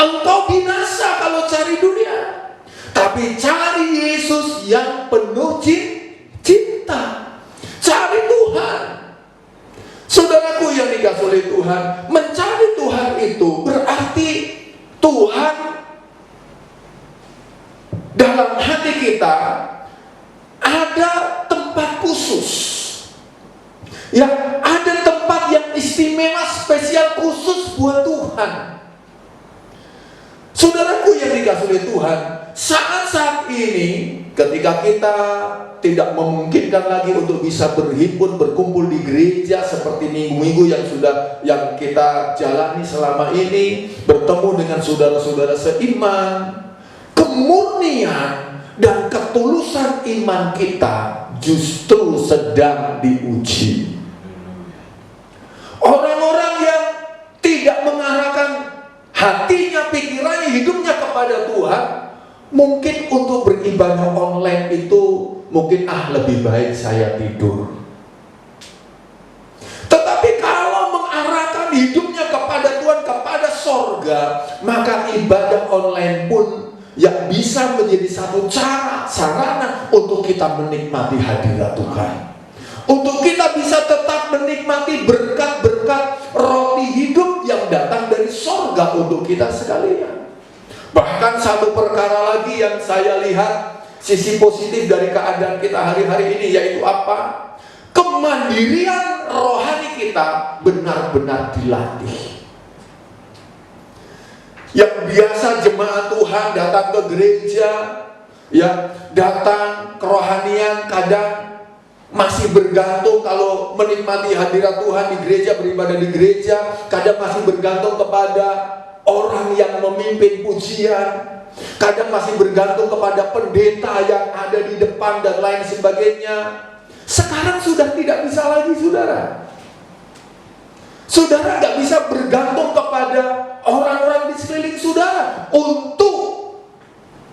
Engkau binasa kalau cari dunia, tapi cari Yesus yang penuh cinta. Cari Tuhan. Saudaraku yang dikasihi oleh Tuhan, mencari Tuhan itu berarti Tuhan dalam hati kita ada tempat khusus. Ya, ada tempat yang istimewa, spesial, khusus buat Tuhan. Saudaraku yang dikasihi oleh Tuhan, saat-saat ini ketika kita tidak memungkinkan lagi untuk bisa berhimpun, berkumpul di gereja seperti minggu-minggu yang kita jalani selama ini, bertemu dengan saudara-saudara seiman, kemurnian dan ketulusan iman kita justru sedang diuji. Orang-orang yang tidak mengarahkan hatinya, pikirannya, hidupnya kepada Tuhan, mungkin untuk beribadah online itu mungkin lebih baik saya tidur. Tetapi kalau mengarahkan hidupnya kepada Tuhan, kepada sorga, maka ibadah online pun yang bisa menjadi satu sarana untuk kita menikmati hadirat Tuhan, untuk kita bisa tetap menikmati berkat-berkat roti hidup yang datang dari sorga untuk kita sekalian. Bahkan satu perkara lagi yang saya lihat sisi positif dari keadaan kita hari-hari ini, yaitu apa? Kemandirian rohani kita benar-benar dilatih. Yang biasa jemaat Tuhan datang ke gereja, ya, datang kerohanian, kadang masih bergantung kalau menikmati hadirat Tuhan di gereja, beribadah di gereja, kadang masih bergantung kepada orang yang memimpin pujian, kadang masih bergantung kepada pendeta yang ada di depan dan lain sebagainya. Sekarang sudah tidak bisa lagi, saudara. Saudara tidak bisa bergantung kepada orang-orang di sekeliling saudara untuk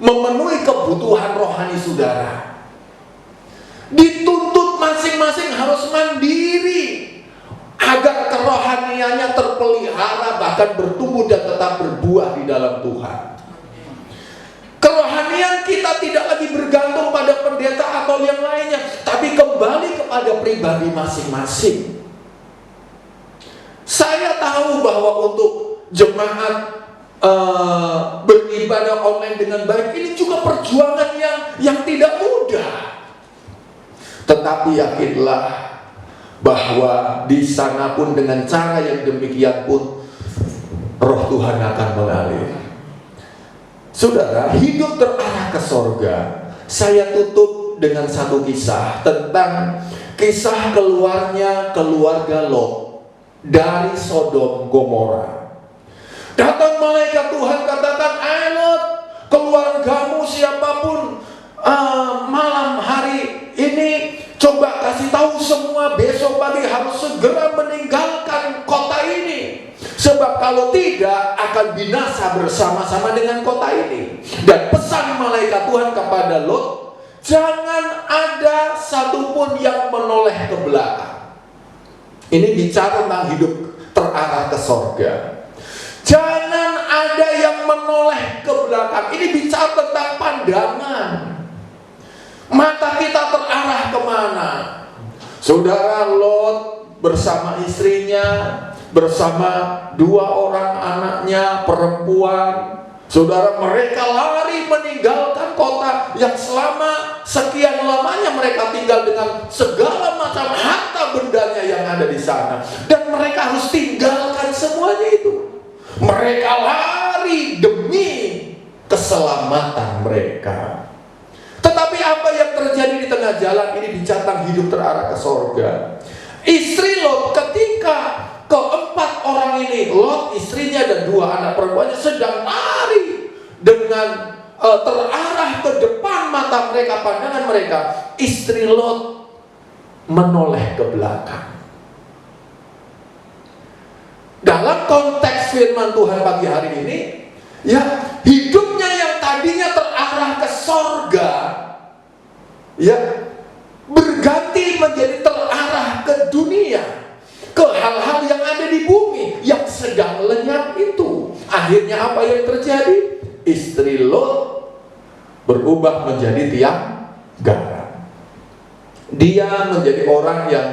memenuhi kebutuhan rohani saudara. Dituntut masing-masing harus mandiri agar kerohaniannya terpelihara, bahkan bertumbuh dan tetap berbuah di dalam Tuhan. Kerohanian kita tidak lagi bergantung pada pendeta atau yang lainnya, tapi kembali kepada pribadi masing-masing. Saya tahu bahwa untuk jemaat beribadah online dengan baik ini juga perjuangan yang tidak mudah. Tetapi yakinlah bahwa di sana pun dengan cara yang demikian pun Roh Tuhan akan mengalir. Saudara, hidup terarah ke sorga. Saya tutup dengan satu kisah tentang kisah keluarnya keluarga Lot dari Sodom Gomora. Datang malaikat Tuhan katakan, "Hai Lot, keluargamu siapapun malam hari ini coba kasih tahu semua, besok pagi harus segera meninggalkan kota ini. Sebab kalau tidak akan binasa bersama-sama dengan kota ini." Dan pesan malaikat Tuhan kepada Lot, jangan ada satupun yang menoleh ke belakang. Ini bicara tentang hidup terarah ke sorga. Jangan ada yang menoleh ke belakang. Ini bicara tentang pandangan. Mata kita terarah kemana? Saudara, Lot bersama istrinya, bersama 2 orang anaknya perempuan. Saudara, mereka lari meninggalkan kota yang selama sekian lamanya mereka tinggal dengan segala macam harta bendanya yang ada di sana. Dan mereka harus tinggalkan semuanya itu. Mereka lari demi keselamatan mereka. Tetapi apa yang terjadi di tengah jalan ini bicara tentang hidup terarah ke sorga. Istri Lot ketika keempat orang ini, Lot, istrinya dan 2 anak perempuannya sedang lari dengan terarah ke depan mata mereka, pandangan mereka, istri Lot menoleh ke belakang. Dalam konteks firman Tuhan pagi hari ini, ya, hidupnya yang tadinya terarah ke sorga, ya, berganti menjadi terarah ke dunia, ke hal-hal yang ada di bumi yang sedang lenyap itu. Akhirnya apa yang terjadi? Istri Lot berubah menjadi tiang garam. Dia menjadi orang yang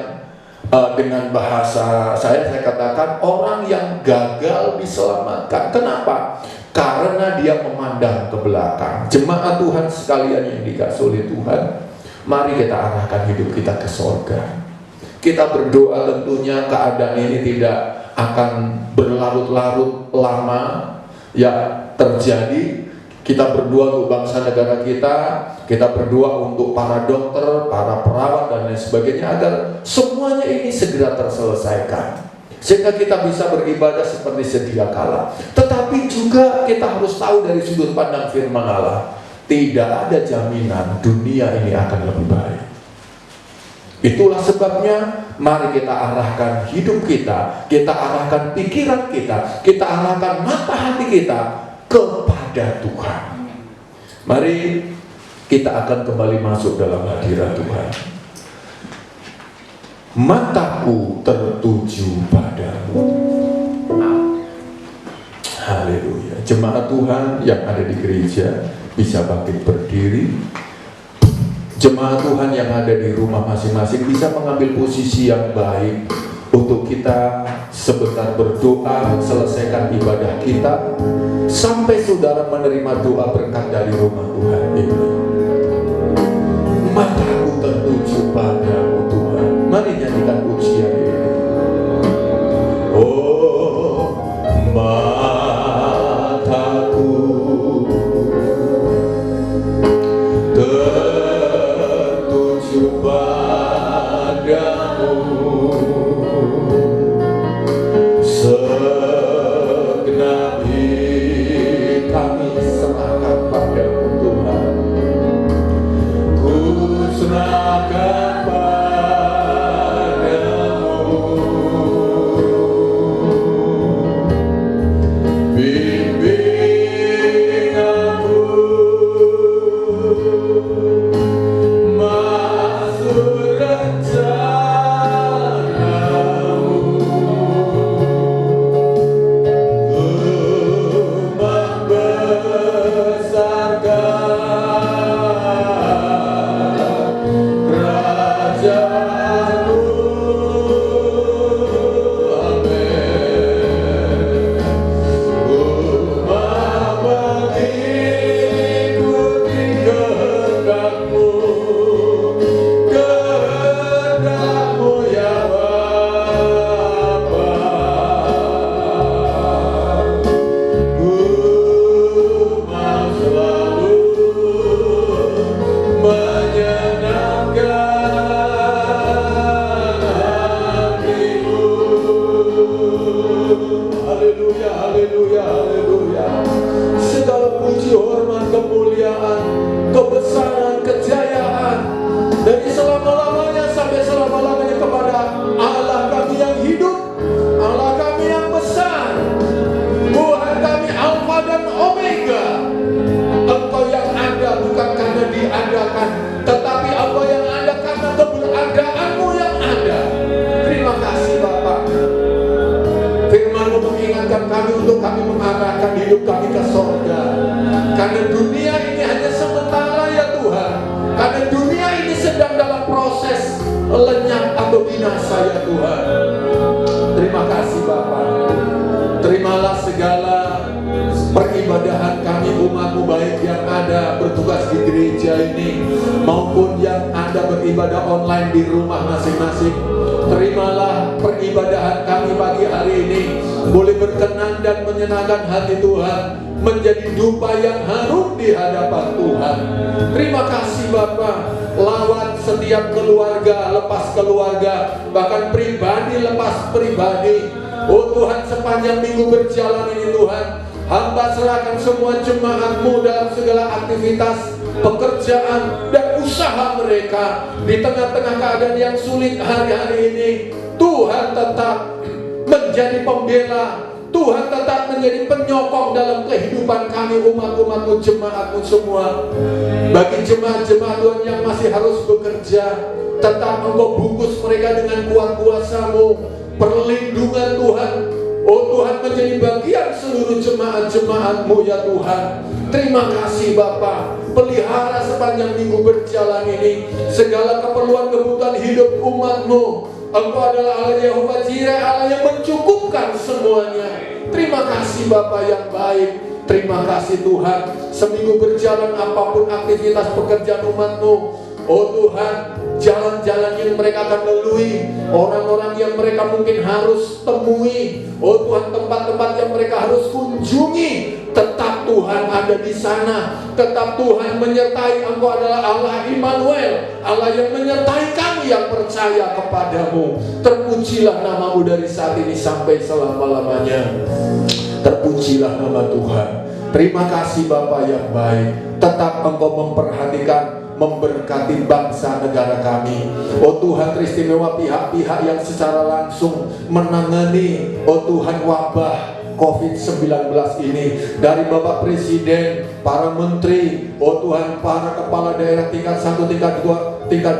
dengan bahasa saya katakan orang yang gagal diselamatkan. Kenapa? Karena dia memandang ke belakang. Jemaat Tuhan sekalian yang dikasihi oleh Tuhan, mari kita arahkan hidup kita ke sorga. Kita berdoa tentunya keadaan ini tidak akan berlarut-larut lama ya terjadi. Kita berdoa untuk bangsa negara kita berdoa untuk para dokter, para perawat dan lain sebagainya agar semuanya ini segera terselesaikan, sehingga kita bisa beribadah seperti sedia kala. Tetapi juga kita harus tahu dari sudut pandang firman Allah, tidak ada jaminan dunia ini akan lebih baik. Itulah sebabnya mari kita arahkan hidup kita arahkan pikiran kita arahkan mata hati kita kepada Tuhan. Mari kita akan kembali masuk dalam hadirat Tuhan. Mataku tertuju padamu. Haleluya. Jemaat Tuhan yang ada di gereja bisa bangkit berdiri. Jemaat Tuhan yang ada di rumah masing-masing bisa mengambil posisi yang baik untuk kita sebentar berdoa, selesaikan ibadah kita sampai saudara menerima doa berkat dari rumah Tuhan ini. Mataku tertuju padamu Tuhan. Mari nyanyikan pujian ini. Oh, mataku tertuju padamu, segenap hidup kami serahkan padamu Tuhan. Ku serahkan padamu, bimbing aku masuk rencanamu, membesarkan kerajaanmu. Amin. Ku mau mengikuti kehendakmu, kehendakmu ya Bapa. Ku mau selalu menyenangkan hatimu. Haleluya, haleluya, haleluya. Segala puji, hormat, kemuliaan, kebesaran, kejayaan dari selama-lamanya sampai selama-lamanya kepada Allah kami yang hidup, Allah kami yang besar, Tuhan kami Alfa dan Omega. Engkau yang ada bukan karena diadakan, tetapi Engkau yang ada karena keberadaanmu yang ada. Terima kasih Bapa. Firman-Mu mengingatkan kami untuk kami mengarahkan hidup kami ke sorga. Karena dunia ini hanya sementara ya Tuhan. Karena dunia ini sedang dalam proses lenyap atau binasa ya Tuhan. Terima kasih Bapa. Terimalah segala peribadahan kami umat-Mu, baik yang ada bertugas di gereja ini maupun yang ada beribadah online di rumah masing-masing. Terimalah peribadahan kami pagi hari ini boleh berkenan dan menyenangkan hati Tuhan, menjadi dupa yang harum di hadapan Tuhan. Terima kasih Bapa. Lawat setiap keluarga, lepas keluarga, bahkan pribadi lepas pribadi. Oh Tuhan, sepanjang minggu berjalan ini Tuhan, hamba serahkan semua jemaat-Mu dalam segala aktivitas, pekerjaan, dan usaha mereka. Di tengah-tengah keadaan yang sulit hari-hari ini, Tuhan tetap menjadi pembela, Tuhan tetap menjadi penyokong dalam kehidupan kami, umat-umat-Mu, jemaat-Mu semua. Bagi jemaat-jemaat Tuhan yang masih harus bekerja, tetap Engkau bungkus mereka dengan kuat kuasa-Mu, perlindungan Tuhan, Oh Tuhan, menjadi bagian seluruh jemaat-jemaat-Mu ya Tuhan. Terima kasih Bapa, pelihara sepanjang minggu berjalan ini segala keperluan kebutuhan hidup umat-Mu. Engkau adalah Allah Yehova Jireh, Allah yang mencukupkan semuanya. Terima kasih Bapa yang baik. Terima kasih Tuhan, seminggu berjalan apapun aktivitas pekerjaan umat-Mu, oh Tuhan, jalan-jalan yang mereka akan lalui, orang-orang yang mereka mungkin harus temui, oh Tuhan, tempat-tempat yang mereka harus kunjungi, tetap Tuhan ada di sana, tetap Tuhan menyertai. Engkau adalah Allah Immanuel, Allah yang menyertai kami yang percaya kepadamu. Terpujilah nama-Mu dari saat ini sampai selama-lamanya. Terpujilah nama Tuhan. Terima kasih Bapa yang baik. Tetap Engkau memperhatikan, memberkati bangsa negara kami. Oh Tuhan, teristimewa pihak-pihak yang secara langsung menangani, oh Tuhan, wabah COVID-19 ini, dari Bapak Presiden, para menteri, oh Tuhan, para kepala daerah tingkat 1, tingkat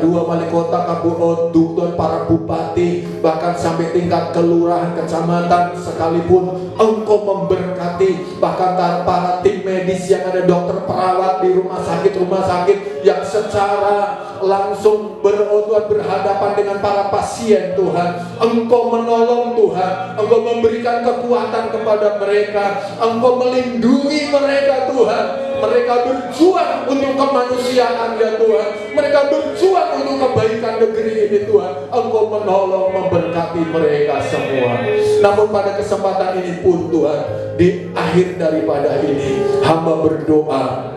2, wali kota, kabupaten, para bupati, bahkan sampai tingkat kelurahan, kecamatan sekalipun, Engkau memberkati. Bahkan para tim medis yang ada, dokter, perawat di rumah sakit yang secara langsung berhadapan dengan para pasien Tuhan. Engkau menolong Tuhan, Engkau memberikan kekuatan kepada mereka, Engkau melindungi mereka Tuhan. Mereka berjuang untuk kemanusiaan ya Tuhan, mereka berjuang untuk kebaikan negeri ini Tuhan. Engkau menolong, memberkati mereka semua. Namun pada kesempatan ini pun Tuhan, di akhir daripada ini, hamba berdoa,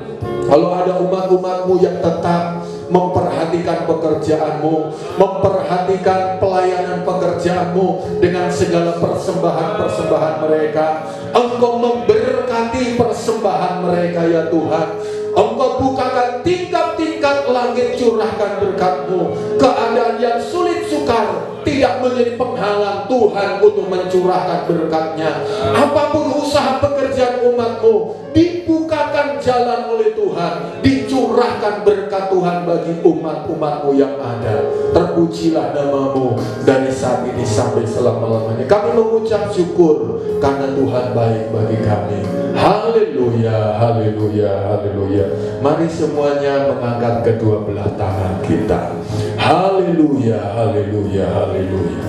kalau ada umat-umat-Mu yang tetap memperhatikan pekerjaan-Mu, memperhatikan pelayanan pekerjaan-Mu dengan segala persembahan-persembahan mereka, Engkau memberkati persembahan mereka ya Tuhan. Engkau bukakan tingkat-tingkat langit, curahkan berkat-Mu. Keadaan yang sulit sukar tidak menjadi penghalang Tuhan untuk mencurahkan berkat-Nya. Apapun usaha pekerjaan umat-Mu, dibukakan jalan oleh Tuhan, dicurahkan berkat Tuhan bagi umat-umat-Mu yang ada. Terpujilah nama-Mu dari saat ini sampai selama-lamanya. Kami mengucap syukur karena Tuhan baik bagi kami. Haleluya, haleluya, haleluya. Mari semuanya mengangkat kedua belah tangan kita. Haleluya, haleluya, haleluya.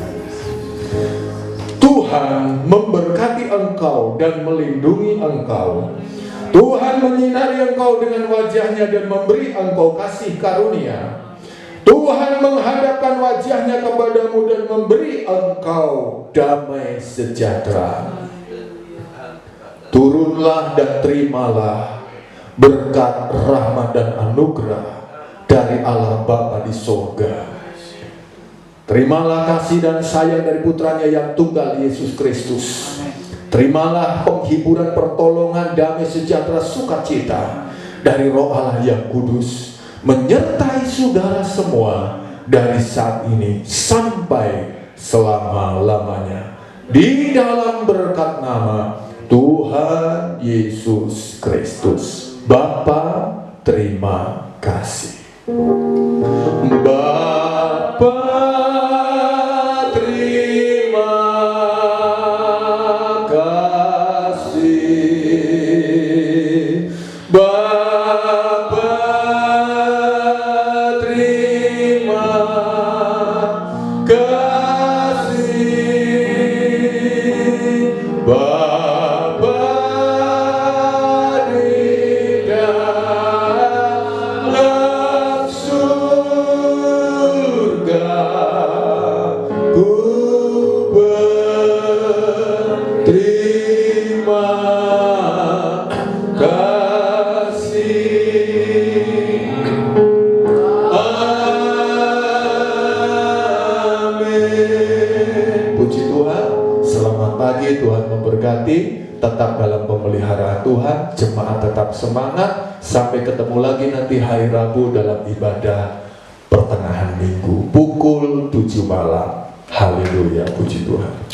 Tuhan memberkati engkau dan melindungi engkau. Tuhan menyinari engkau dengan wajah-Nya dan memberi engkau kasih karunia. Tuhan menghadapkan wajah-Nya kepadamu dan memberi engkau damai sejahtera. Turunlah dan terimalah berkat, rahmat dan anugerah dari Allah Bapa di surga. Terimalah kasih dan sayang dari putranya yang tunggal, Yesus Kristus. Terimalah penghiburan, pertolongan, damai sejahtera, sukacita dari Roh Allah yang kudus menyertai saudara semua dari saat ini sampai selama-lamanya, di dalam berkat nama Tuhan Yesus Kristus. Bapa, terima kasih. Bapa, terima kasih. Bapa, terima kasih. Bapa di dalam surga, ku berterima kasih. Amin. Puji Tuhan. Selamat pagi, Tuhan memberkati. Tetap dalam pemeliharaan Tuhan. Jemaat tetap semangat. Sampai ketemu lagi nanti hari Rabu dalam ibadah pertengahan minggu pukul 7 malam. Haleluya, puji Tuhan.